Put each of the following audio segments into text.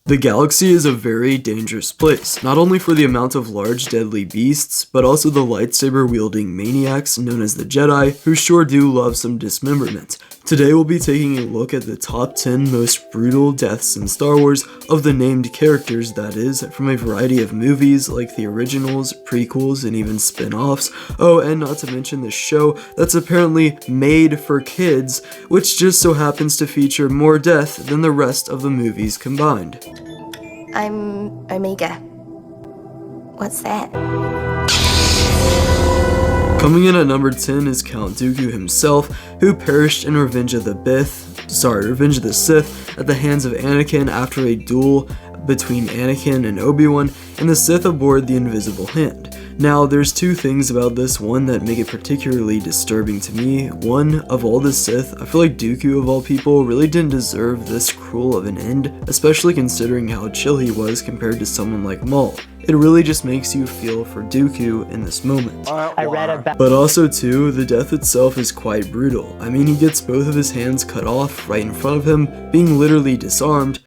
The galaxy is a very dangerous place, not only for the amount of large deadly beasts, but also the lightsaber-wielding maniacs known as the Jedi, who sure do love some dismemberment. Today we'll be taking a look at the top 10 most brutal deaths in Star Wars of the named characters, that is, from a variety of movies like the originals, prequels, and even spin-offs. Oh, and not to mention the show that's apparently made for kids, which just so happens to feature more death than the rest of the movies combined. I'm Omega. What's that? Coming in at number 10 is Count Dooku himself, who perished in Revenge of the Sith at the hands of Anakin after a duel between Anakin and Obi-Wan and the Sith aboard the Invisible Hand. Now, there's two things about this one that make it particularly disturbing to me. One, of all the Sith, I feel like Dooku of all people really didn't deserve this cruel of an end, especially considering how chill he was compared to someone like Maul. It really just makes you feel for Dooku in this moment. But also too, the death itself is quite brutal. I mean, he gets both of his hands cut off right in front of him, being literally disarmed.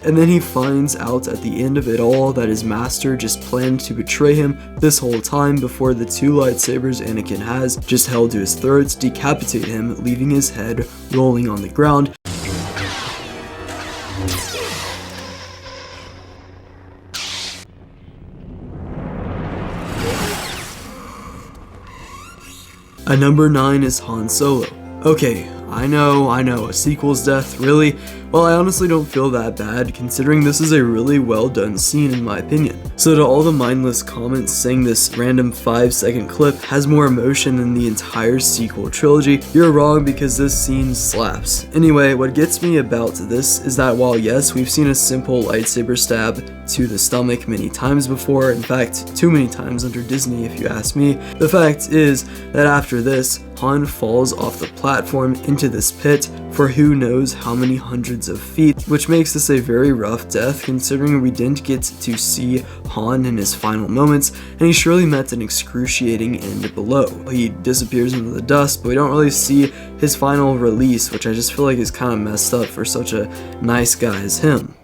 And then he finds out at the end of it all that his master just planned to betray him this whole time before the two lightsabers Anakin has just held to his throat, decapitate him, leaving his head rolling on the ground. At number 9 is Han Solo. Okay, I know, a sequel's death, really? Well, I honestly don't feel that bad, considering this is a really well done scene in my opinion. So to all the mindless comments saying this random 5-second clip has more emotion than the entire sequel trilogy, you're wrong because this scene slaps. Anyway, what gets me about this is that while yes, we've seen a simple lightsaber stab to the stomach many times before, in fact, too many times under Disney if you ask me, the fact is that after this, Han falls off the platform into this pit for who knows how many hundreds of feet, which makes this a very rough death considering we didn't get to see Han in his final moments, and he surely met an excruciating end below. He disappears into the dust, but we don't really see his final release, which I just feel like is kind of messed up for such a nice guy as him.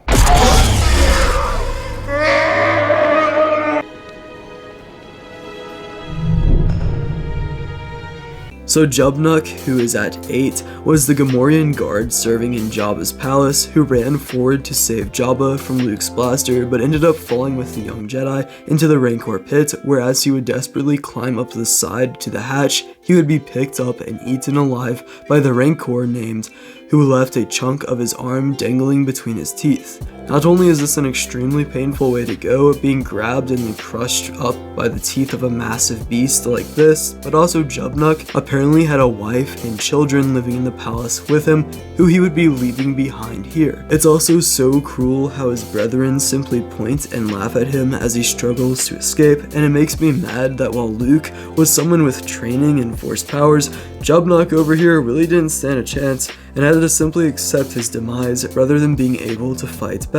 So Jubnuk, who is at 8, was the Gamorrean guard serving in Jabba's palace who ran forward to save Jabba from Luke's blaster but ended up falling with the young Jedi into the Rancor pit, where as he would desperately climb up the side to the hatch, he would be picked up and eaten alive by the Rancor named, who left a chunk of his arm dangling between his teeth. Not only is this an extremely painful way to go, being grabbed and then crushed up by the teeth of a massive beast like this, but also Jubnuk apparently had a wife and children living in the palace with him, who he would be leaving behind here. It's also so cruel how his brethren simply point and laugh at him as he struggles to escape, and it makes me mad that while Luke was someone with training and force powers, Jubnuk over here really didn't stand a chance and had to simply accept his demise rather than being able to fight back.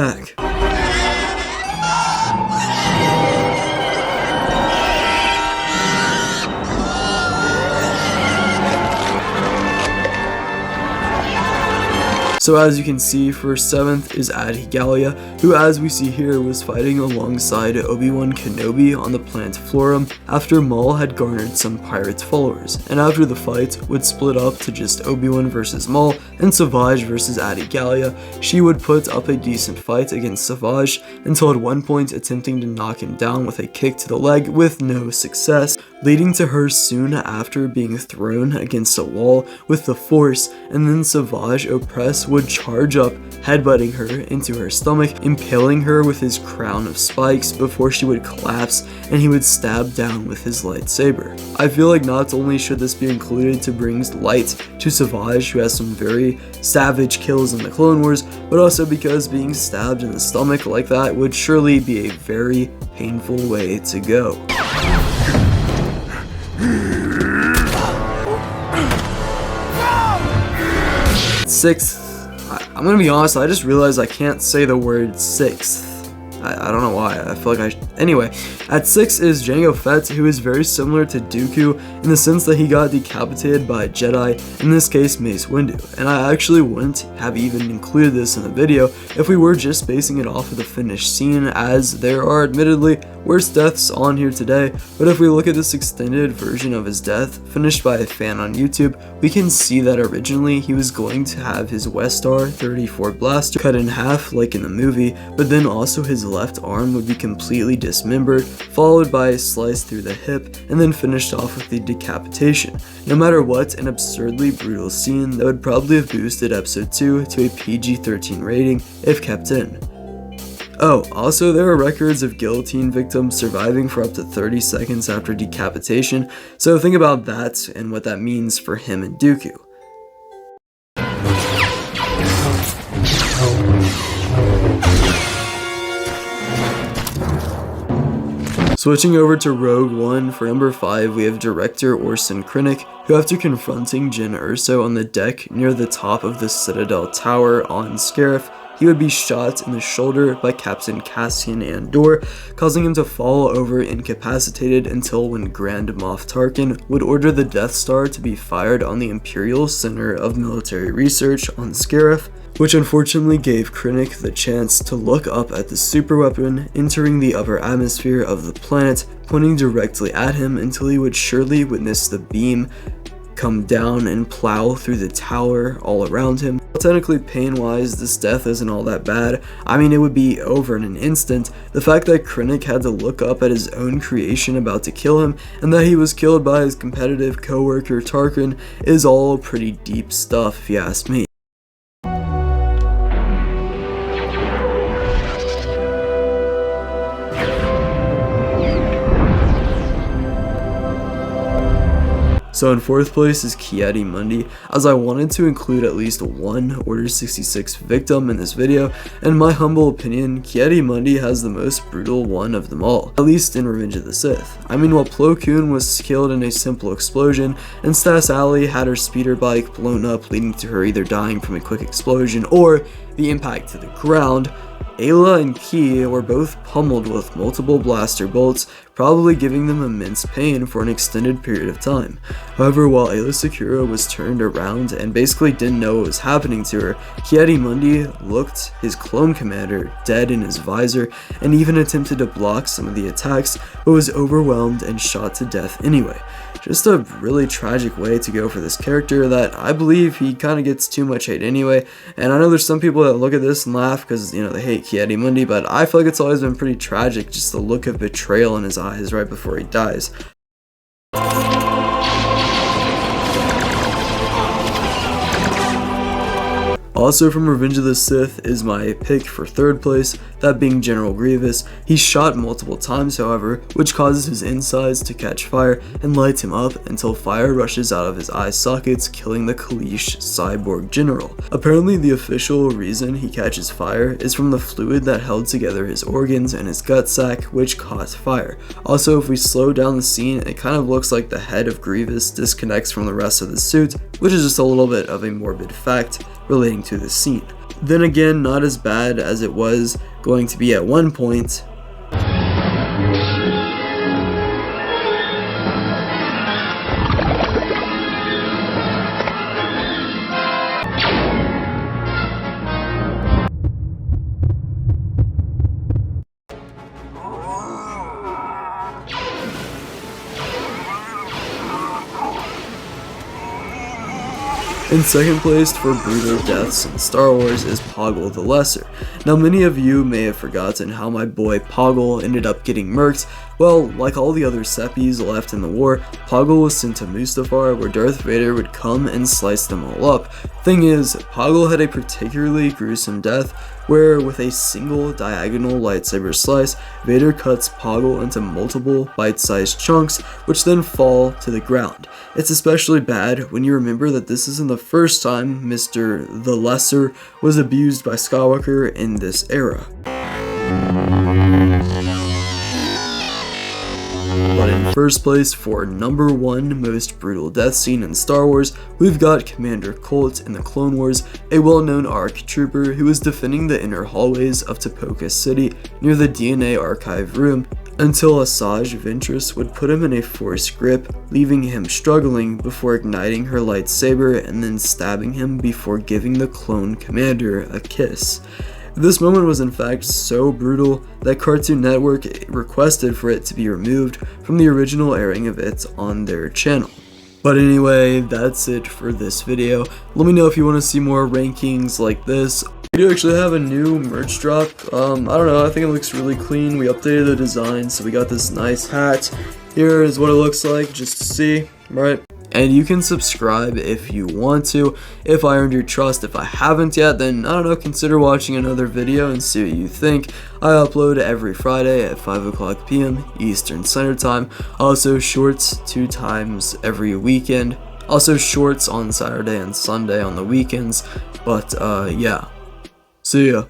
So as you can see, for 7th is Adi-Gallia, who as we see here was fighting alongside Obi-Wan Kenobi on the planet Florum after Maul had garnered some pirate followers, and after the fight would split up to just Obi-Wan versus Maul and Savage versus Adi-Gallia. She would put up a decent fight against Savage until at one point attempting to knock him down with a kick to the leg with no success, leading to her soon after being thrown against a wall with the Force, and then Savage Opress would charge up, headbutting her into her stomach, impaling her with his crown of spikes before she would collapse and he would stab down with his lightsaber. I feel like not only should this be included to bring light to Savage, who has some very savage kills in the Clone Wars, but also because being stabbed in the stomach like that would surely be a very painful way to go. 6th, I'm gonna be honest, I just realized I can't say the word 6th. I don't know why. I feel like Anyway, at 6 is Jango Fett, who is very similar to Dooku in the sense that he got decapitated by a Jedi, in this case Mace Windu. And I actually wouldn't have even included this in the video if we were just basing it off of the finished scene, as there are admittedly worse deaths on here today, but if we look at this extended version of his death, finished by a fan on YouTube, we can see that originally he was going to have his Westar 34 blaster cut in half like in the movie, but then also his left arm would be completely dismembered, followed by a slice through the hip, and then finished off with the decapitation. No matter what, an absurdly brutal scene that would probably have boosted episode 2 to a PG-13 rating if kept in. Oh, also there are records of guillotine victims surviving for up to 30 seconds after decapitation, so think about that and what that means for him and Dooku. Switching over to Rogue One, for number 5 we have director Orson Krennic, who after confronting Jyn Erso on the deck near the top of the Citadel Tower on Scarif, he would be shot in the shoulder by Captain Cassian Andor, causing him to fall over incapacitated until when Grand Moff Tarkin would order the Death Star to be fired on the Imperial Center of Military Research on Scarif, which unfortunately gave Krennic the chance to look up at the superweapon entering the upper atmosphere of the planet, pointing directly at him until he would surely witness the beam come down and plow through the tower all around him. Technically, pain-wise, this death isn't all that bad. I mean, it would be over in an instant. The fact that Krennic had to look up at his own creation about to kill him, and that he was killed by his competitive co-worker Tarkin, is all pretty deep stuff if you ask me. So in 4th place is Ki-adi-mundi, as I wanted to include at least one Order 66 victim in this video, and in my humble opinion, Ki-adi-mundi has the most brutal one of them all, at least in Revenge of the Sith. I mean, while Plo Koon was killed in a simple explosion, and Stas Ali had her speeder bike blown up, leading to her either dying from a quick explosion or the impact to the ground, Ayla and Ki were both pummeled with multiple blaster bolts, probably giving them immense pain for an extended period of time. However, while Ayla Secura was turned around and basically didn't know what was happening to her, Ki-adi-mundi looked his clone commander dead in his visor and even attempted to block some of the attacks, but was overwhelmed and shot to death anyway. Just a really tragic way to go for this character that I believe he kind of gets too much hate anyway, and I know there's some people that look at this and laugh because, you know, they hate Ki-adi-mundi, but I feel like it's always been pretty tragic, just the look of betrayal in his eyes right before he dies. Also from Revenge of the Sith is my pick for 3rd place, that being General Grievous. He's shot multiple times, however, which causes his insides to catch fire and lights him up until fire rushes out of his eye sockets, killing the Kaleesh cyborg general. Apparently the official reason he catches fire is from the fluid that held together his organs and his gut sac, which caught fire. Also, if we slow down the scene, it kind of looks like the head of Grievous disconnects from the rest of the suit, which is just a little bit of a morbid fact relating to this scene. Then again, not as bad as it was going to be at one point. In 2nd place for brutal deaths in Star Wars is Poggle the Lesser. Now many of you may have forgotten how my boy Poggle ended up getting murked. Well, like all the other Seppies left in the war, Poggle was sent to Mustafar where Darth Vader would come and slice them all up. Thing is, Poggle had a particularly gruesome death where with a single diagonal lightsaber slice, Vader cuts Poggle into multiple bite-sized chunks which then fall to the ground. It's especially bad when you remember that this isn't the first time Mr. the Lesser was abused by Skywalker in this era. But in in first place for number 1 most brutal death scene in Star Wars, we've got Commander Colt in the Clone Wars, a well-known ARC trooper who was defending the inner hallways of Tipoca City near the DNA archive room until Asajj Ventress would put him in a force grip, leaving him struggling before igniting her lightsaber and then stabbing him before giving the clone commander a kiss. This moment was in fact so brutal that Cartoon Network requested for it to be removed from the original airing of it on their channel. But anyway, that's it for this video. Let me know if you want to see more rankings like this. We do actually have a new merch drop. I don't know, I think it looks really clean. We updated the design, so we got this nice hat. Here is what it looks like, just to see, right? And you can subscribe if you want to, if I earned your trust. If I haven't yet, then I don't know, consider watching another video and see what you think. I upload every Friday at 5 p.m. Eastern Standard Time. Also shorts 2 times every weekend. Also shorts on Saturday and Sunday on the weekends. But yeah, see ya.